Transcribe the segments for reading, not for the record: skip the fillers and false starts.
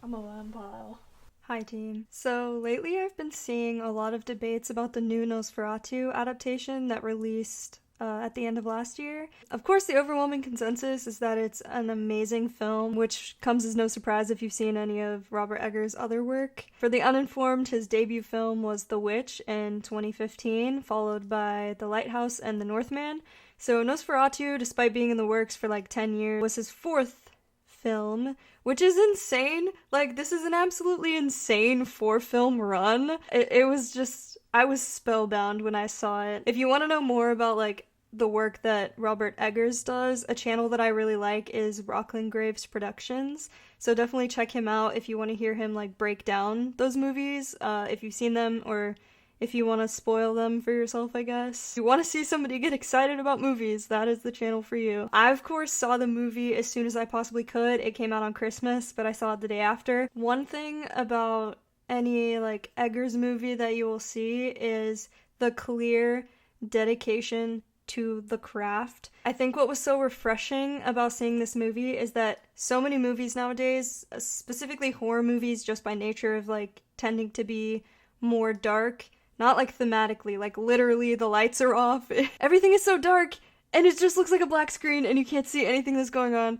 I'm a vampire. Hi team. So lately I've been seeing a lot of debates about the new Nosferatu adaptation that released at the end of last year. Of course, the overwhelming consensus is that it's an amazing film, which comes as no surprise if you've seen any of Robert Eggers' other work. For the uninformed, his debut film was The Witch in 2015, followed by The Lighthouse and The Northman. So Nosferatu, despite being in the works for like 10 years, was his fourth film, which is insane. Like, this is an absolutely insane 4-film run. It was just, I was spellbound when I saw it. If you want to know more about like the work that Robert Eggers does, a channel that I really like is Rockland Graves Productions. So definitely check him out if you want to hear him like break down those movies, if you've seen them, or if you want to spoil them for yourself, I guess. If you want to see somebody get excited about movies, that is the channel for you. I, of course, saw the movie as soon as I possibly could. It came out on Christmas, but I saw it the day after. One thing about any, like, Eggers movie that you will see is the clear dedication to the craft. I think what was so refreshing about seeing this movie is that so many movies nowadays, specifically horror movies, just by nature of, like, tending to be more dark, not like thematically, like literally the lights are off. Everything is so dark and it just looks like a black screen and you can't see anything that's going on.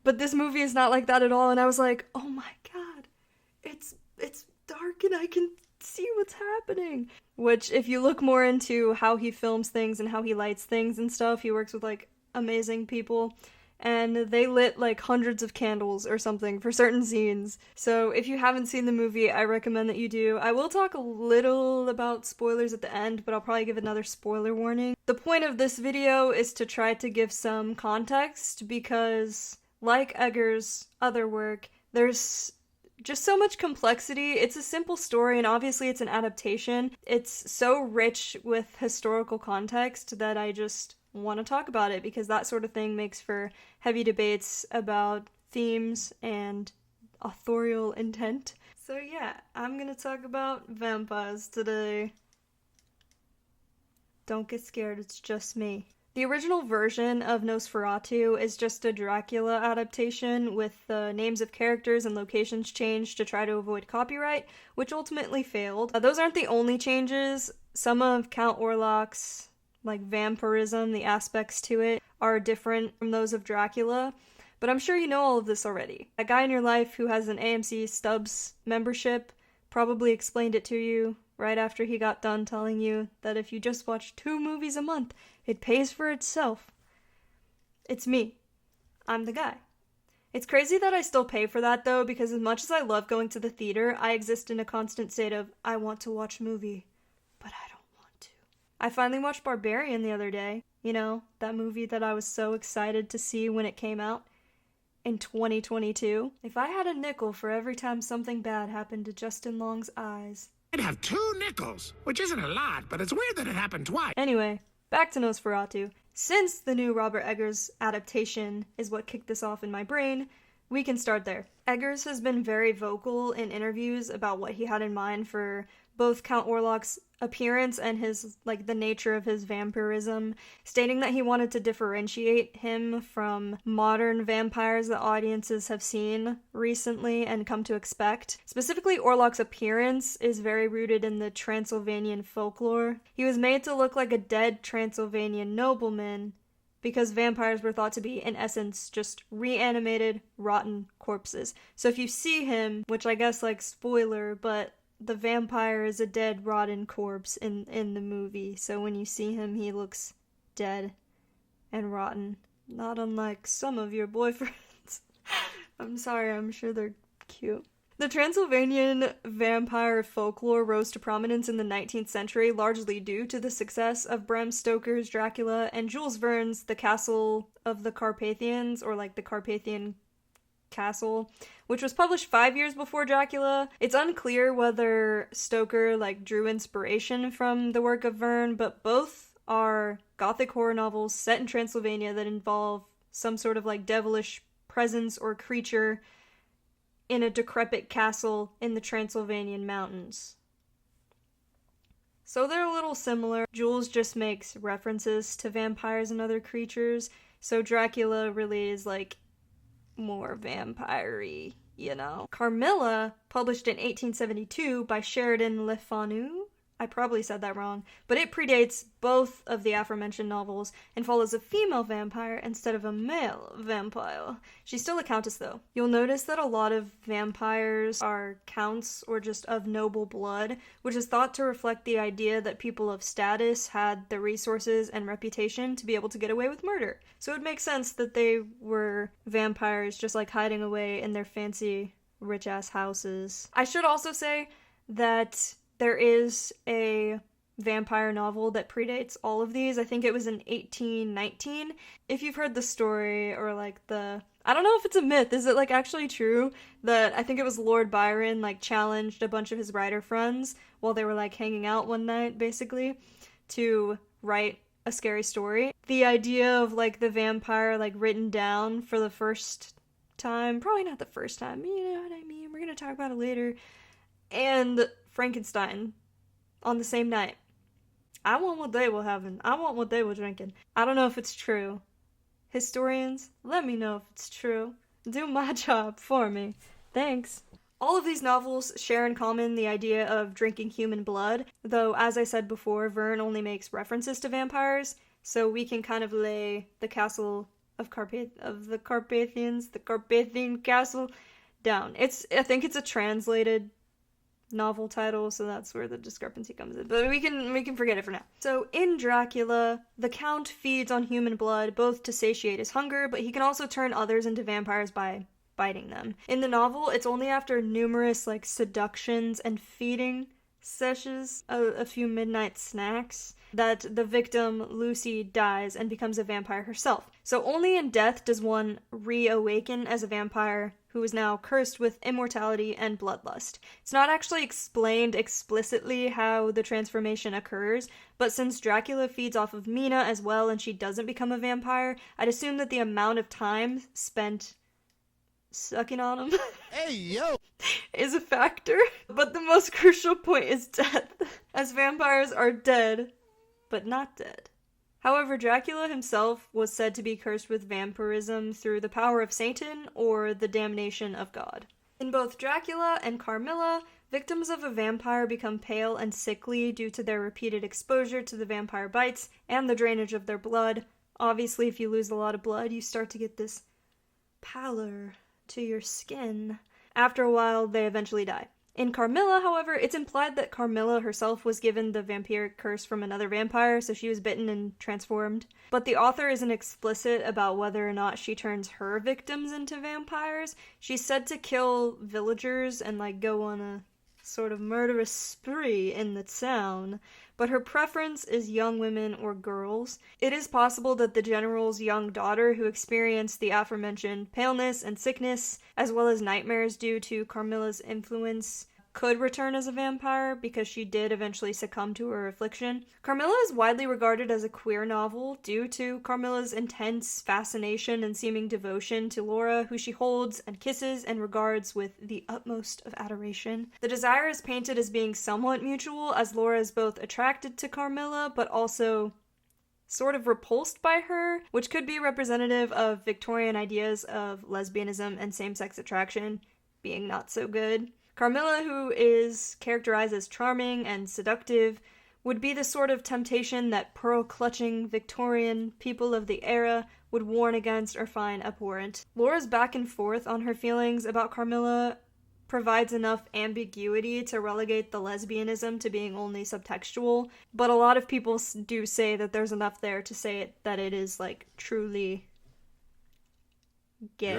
But this movie is not like that at all, and I was like, oh my god, it's dark and I can see what's happening. Which, if you look more into how he films things and how he lights things and stuff, he works with like amazing people. And they lit like hundreds of candles or something for certain scenes. So if you haven't seen the movie, I recommend that you do. I will talk a little about spoilers at the end, but I'll probably give another spoiler warning. The point of this video is to try to give some context because, like Eggers' other work, there's just so much complexity. It's a simple story, and obviously it's an adaptation. It's so rich with historical context that I just want to talk about it, because that sort of thing makes for heavy debates about themes and authorial intent. So yeah, I'm gonna talk about vampires today. Don't get scared, it's just me. The original version of Nosferatu is just a Dracula adaptation with the names of characters and locations changed to try to avoid copyright, which ultimately failed. Those aren't the only changes. Some of Count Orlok's like vampirism, the aspects to it, are different from those of Dracula, but I'm sure you know all of this already. A guy in your life who has an AMC Stubs membership probably explained it to you right after he got done telling you that if you just watch 2 movies a month, it pays for itself. It's me. I'm the guy. It's crazy that I still pay for that though, because as much as I love going to the theater, I exist in a constant state of, I want to watch a movie, but I don't. I finally watched Barbarian the other day. You know, that movie that I was so excited to see when it came out in 2022. If I had a nickel for every time something bad happened to Justin Long's eyes, I'd have 2 nickels, which isn't a lot, but it's weird that it happened twice. Anyway, back to Nosferatu. Since the new Robert Eggers adaptation is what kicked this off in my brain, we can start there. Eggers has been very vocal in interviews about what he had in mind for both Count Orlok's appearance and his, like, the nature of his vampirism, stating that he wanted to differentiate him from modern vampires that audiences have seen recently and come to expect. Specifically, Orlok's appearance is very rooted in the Transylvanian folklore. He was made to look like a dead Transylvanian nobleman because vampires were thought to be, in essence, just reanimated, rotten corpses. So if you see him, which I guess, like, spoiler, but the vampire is a dead, rotten corpse in the movie. So when you see him, he looks dead and rotten. Not unlike some of your boyfriends. I'm sorry, I'm sure they're cute. The Transylvanian vampire folklore rose to prominence in the 19th century, largely due to the success of Bram Stoker's Dracula and Jules Verne's The Castle of the Carpathians, or like the Carpathian Castle, which was published 5 years before Dracula. It's unclear whether Stoker like drew inspiration from the work of Verne, but both are gothic horror novels set in Transylvania that involve some sort of like devilish presence or creature in a decrepit castle in the Transylvanian mountains. So they're a little similar. Jules just makes references to vampires and other creatures, so Dracula really is like more vampire-y. you know. Carmilla, published in 1872 by Sheridan Le Fanu, I probably said that wrong, but it predates both of the aforementioned novels and follows a female vampire instead of a male vampire. She's still a countess, though. You'll notice that a lot of vampires are counts or just of noble blood, which is thought to reflect the idea that people of status had the resources and reputation to be able to get away with murder. So it makes sense that they were vampires just like hiding away in their fancy rich-ass houses. I should also say that there is a vampire novel that predates all of these. I think it was in 1819. If you've heard the story, or like I don't know if it's a myth. Is it like actually true that I think it was Lord Byron like challenged a bunch of his writer friends while they were like hanging out one night, basically, to write a scary story. The idea of like the vampire like written down for the first time, probably not the first time, you know what I mean? We're gonna talk about it later. And Frankenstein on the same night. I want what they were having. I want what they were drinking. I don't know if it's true. Historians, let me know if it's true. Do my job for me. Thanks. All of these novels share in common the idea of drinking human blood, though as I said before, Verne only makes references to vampires, so we can kind of lay the castle of the Carpathians, the Carpathian castle, down. I think it's a translated novel title, so that's where the discrepancy comes in. But we can forget it for now. So in Dracula, the Count feeds on human blood both to satiate his hunger, but he can also turn others into vampires by biting them. In the novel, it's only after numerous like seductions and feeding sessions, a few midnight snacks, that the victim, Lucy, dies and becomes a vampire herself. So only in death does one reawaken as a vampire who is now cursed with immortality and bloodlust. It's not actually explained explicitly how the transformation occurs, but since Dracula feeds off of Mina as well and she doesn't become a vampire, I'd assume that the amount of time spent sucking on him Hey, yo! is a factor. But the most crucial point is death, as vampires are dead, but not dead. However, Dracula himself was said to be cursed with vampirism through the power of Satan or the damnation of God. In both Dracula and Carmilla, victims of a vampire become pale and sickly due to their repeated exposure to the vampire bites and the drainage of their blood. Obviously, if you lose a lot of blood, you start to get this pallor to your skin. After a while, they eventually die. In Carmilla, however, it's implied that Carmilla herself was given the vampiric curse from another vampire, so she was bitten and transformed. But the author isn't explicit about whether or not she turns her victims into vampires. She's said to kill villagers and, go on a sort of murderous spree in the town, but her preference is young women or girls. It is possible that the general's young daughter, who experienced the aforementioned paleness and sickness, as well as nightmares due to Carmilla's influence, could return as a vampire because she did eventually succumb to her affliction. Carmilla is widely regarded as a queer novel due to Carmilla's intense fascination and seeming devotion to Laura, who she holds and kisses and regards with the utmost of adoration. The desire is painted as being somewhat mutual, as Laura is both attracted to Carmilla but also sort of repulsed by her, which could be representative of Victorian ideas of lesbianism and same-sex attraction being not so good. Carmilla, who is characterized as charming and seductive, would be the sort of temptation that pearl-clutching Victorian people of the era would warn against or find abhorrent. Laura's back and forth on her feelings about Carmilla provides enough ambiguity to relegate the lesbianism to being only subtextual, but a lot of people do say that there's enough there to say that it is, truly gay.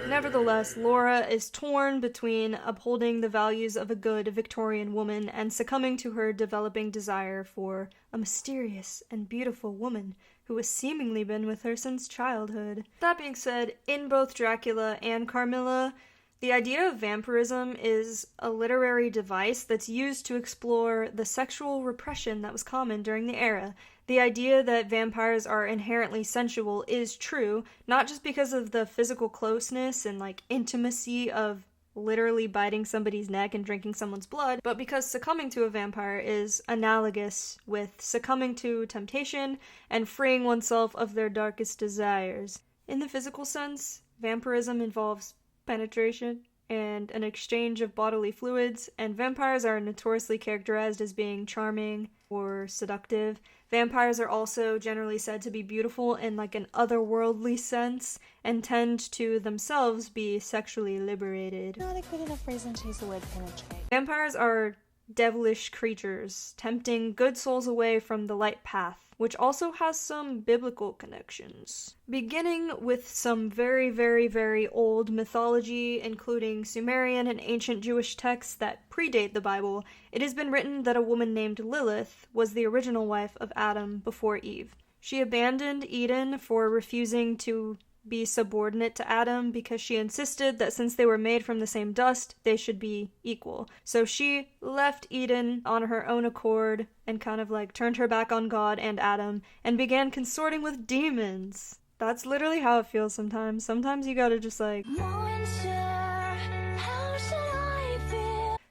Nevertheless, Laura is torn between upholding the values of a good Victorian woman and succumbing to her developing desire for a mysterious and beautiful woman who has seemingly been with her since childhood. That being said, in both Dracula and Carmilla, the idea of vampirism is a literary device that's used to explore the sexual repression that was common during the era. The idea that vampires are inherently sensual is true, not just because of the physical closeness and intimacy of literally biting somebody's neck and drinking someone's blood, but because succumbing to a vampire is analogous with succumbing to temptation and freeing oneself of their darkest desires. In the physical sense, vampirism involves penetration and an exchange of bodily fluids, and vampires are notoriously characterized as being charming or seductive. Vampires are also generally said to be beautiful in like an otherworldly sense, and tend to themselves be sexually liberated. Not a good enough reason to use the word penetrate. Vampires are devilish creatures, tempting good souls away from the light path, which also has some biblical connections. Beginning with some very, very, very old mythology, including Sumerian and ancient Jewish texts that predate the Bible, it has been written that a woman named Lilith was the original wife of Adam before Eve. She abandoned Eden for refusing to be subordinate to Adam because she insisted that since they were made from the same dust, they should be equal. So she left Eden on her own accord and kind of like turned her back on God and Adam and began consorting with demons. That's literally how it feels sometimes. Sometimes you gotta just like...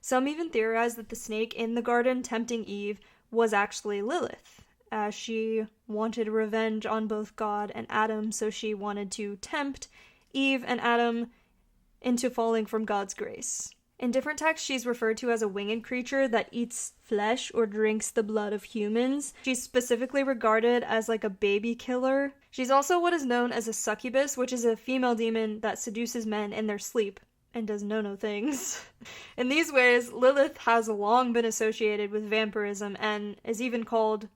Some even theorize that the snake in the garden tempting Eve was actually Lilith, as she wanted revenge on both God and Adam, so she wanted to tempt Eve and Adam into falling from God's grace. In different texts, she's referred to as a winged creature that eats flesh or drinks the blood of humans. She's specifically regarded as like a baby killer. She's also what is known as a succubus, which is a female demon that seduces men in their sleep and does no things. In these ways, Lilith has long been associated with vampirism and is even called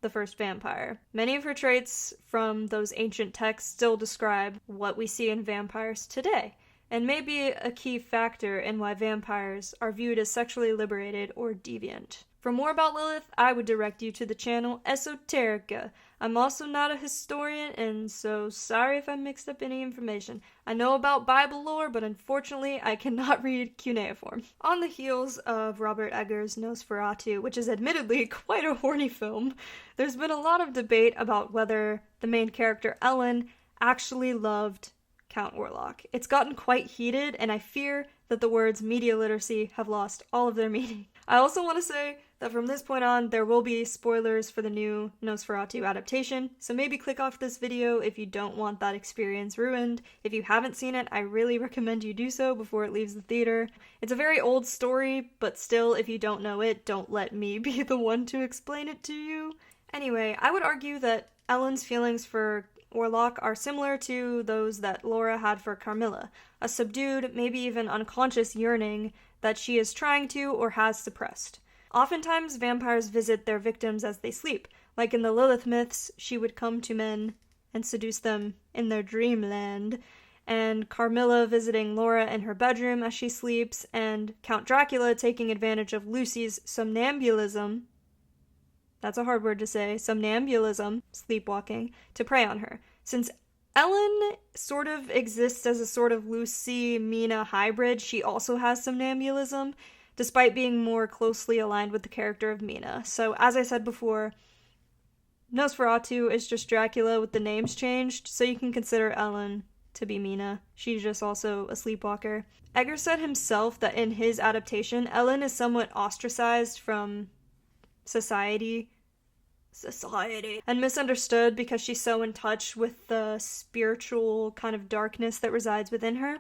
the first vampire. Many of her traits from those ancient texts still describe what we see in vampires today, and may be a key factor in why vampires are viewed as sexually liberated or deviant. For more about Lilith, I would direct you to the channel Esoterica. I'm also not a historian, and so sorry if I mixed up any information. I know about Bible lore, but unfortunately I cannot read cuneiform. On the heels of Robert Eggers' Nosferatu, which is admittedly quite a horny film, there's been a lot of debate about whether the main character Ellen actually loved Count Orlok. It's gotten quite heated, and I fear that the words media literacy have lost all of their meaning. I also want to say that from this point on, there will be spoilers for the new Nosferatu adaptation, so maybe click off this video if you don't want that experience ruined. If you haven't seen it, I really recommend you do so before it leaves the theater. It's a very old story, but still, if you don't know it, don't let me be the one to explain it to you. Anyway, I would argue that Ellen's feelings for Orlok are similar to those that Laura had for Carmilla, a subdued, maybe even unconscious yearning that she is trying to or has suppressed. Oftentimes, vampires visit their victims as they sleep. Like in the Lilith myths, she would come to men and seduce them in their dreamland, and Carmilla visiting Laura in her bedroom as she sleeps, and Count Dracula taking advantage of Lucy's somnambulism, that's a hard word to say, somnambulism, sleepwalking, to prey on her. Since Ellen sort of exists as a sort of Lucy-Mina hybrid, she also has somnambulism, despite being more closely aligned with the character of Mina. So, as I said before, Nosferatu is just Dracula with the names changed, so you can consider Ellen to be Mina. She's just also a sleepwalker. Eggers said himself that in his adaptation, Ellen is somewhat ostracized from society, and misunderstood because she's so in touch with the spiritual kind of darkness that resides within her.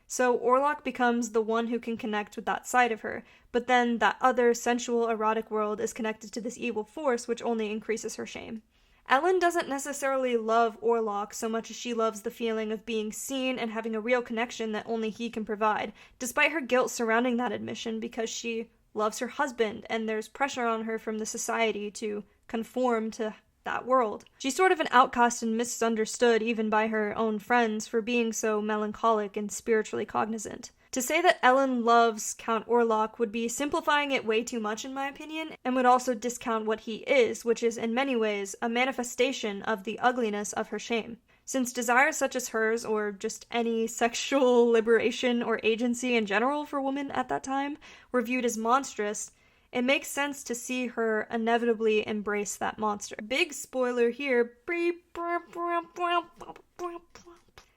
So Orlok becomes the one who can connect with that side of her, but then that other sensual erotic world is connected to this evil force, which only increases her shame. Ellen doesn't necessarily love Orlok so much as she loves the feeling of being seen and having a real connection that only he can provide, despite her guilt surrounding that admission because she loves her husband, and there's pressure on her from the society to conform to that world. She's sort of an outcast and misunderstood even by her own friends for being so melancholic and spiritually cognizant. To say that Ellen loves Count Orlok would be simplifying it way too much in my opinion, and would also discount what he is, which is in many ways a manifestation of the ugliness of her shame. Since desires such as hers, or just any sexual liberation or agency in general for women at that time, were viewed as monstrous, it makes sense to see her inevitably embrace that monster. Big spoiler here.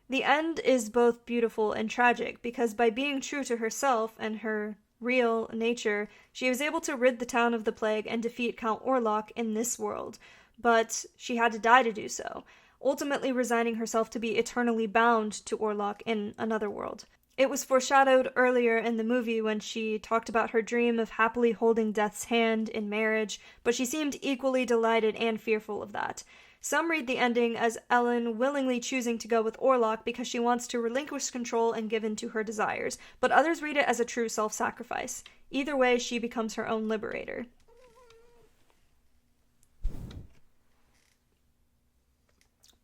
The end is both beautiful and tragic, because by being true to herself and her real nature, she was able to rid the town of the plague and defeat Count Orlok in this world, but she had to die to do so. ultimately resigning herself to be eternally bound to Orlok in another world. It was foreshadowed earlier in the movie when she talked about her dream of happily holding Death's hand in marriage, but she seemed equally delighted and fearful of that. Some read the ending as Ellen willingly choosing to go with Orlok because she wants to relinquish control and give in to her desires, but others read it as a true self-sacrifice. Either way, she becomes her own liberator.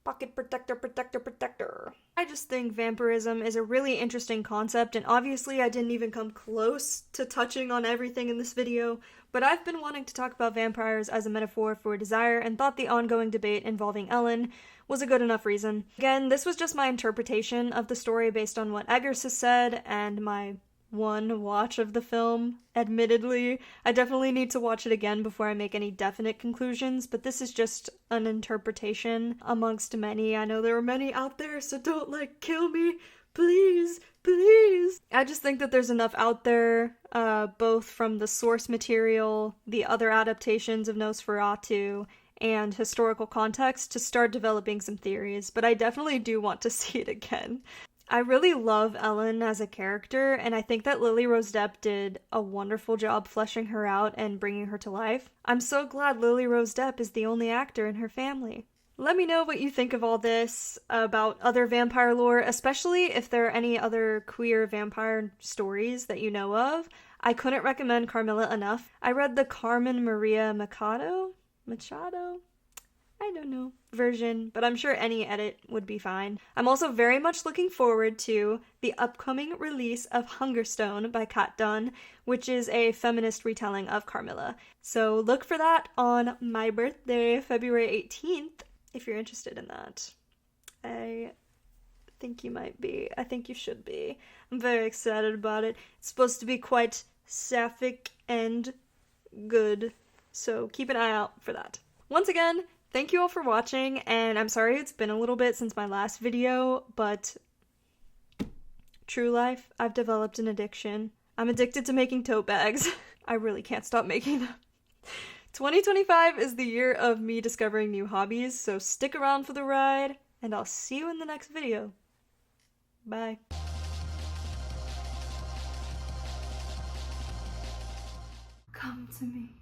Pocket protector, protector, protector. I just think vampirism is a really interesting concept, and obviously I didn't even come close to touching on everything in this video, but I've been wanting to talk about vampires as a metaphor for desire and thought the ongoing debate involving Ellen was a good enough reason. Again, this was just my interpretation of the story based on what Eggers has said and my one watch of the film. Admittedly, I definitely need to watch it again before I make any definite conclusions, but this is just an interpretation amongst many. I know there are many out there, so don't, kill me. Please, please. I just think that there's enough out there, both from the source material, the other adaptations of Nosferatu, and historical context to start developing some theories, but I definitely do want to see it again. I really love Ellen as a character, and I think that Lily Rose Depp did a wonderful job fleshing her out and bringing her to life. I'm so glad Lily Rose Depp is the only actor in her family. Let me know what you think of all this, about other vampire lore, especially if there are any other queer vampire stories that you know of. I couldn't recommend Carmilla enough. I read the Carmen Maria Machado? I don't know, version, but I'm sure any edit would be fine. I'm also very much looking forward to the upcoming release of Hungerstone by Kat Dunn, which is a feminist retelling of Carmilla. So look for that on my birthday, February 18th, if you're interested in that. I think you might be. I think you should be. I'm very excited about it. It's supposed to be quite sapphic and good, so keep an eye out for that. Once again, thank you all for watching, and I'm sorry it's been a little bit since my last video, but true life, I've developed an addiction. I'm addicted to making tote bags. I really can't stop making them. 2025 is the year of me discovering new hobbies, so stick around for the ride, and I'll see you in the next video. Bye. Come to me.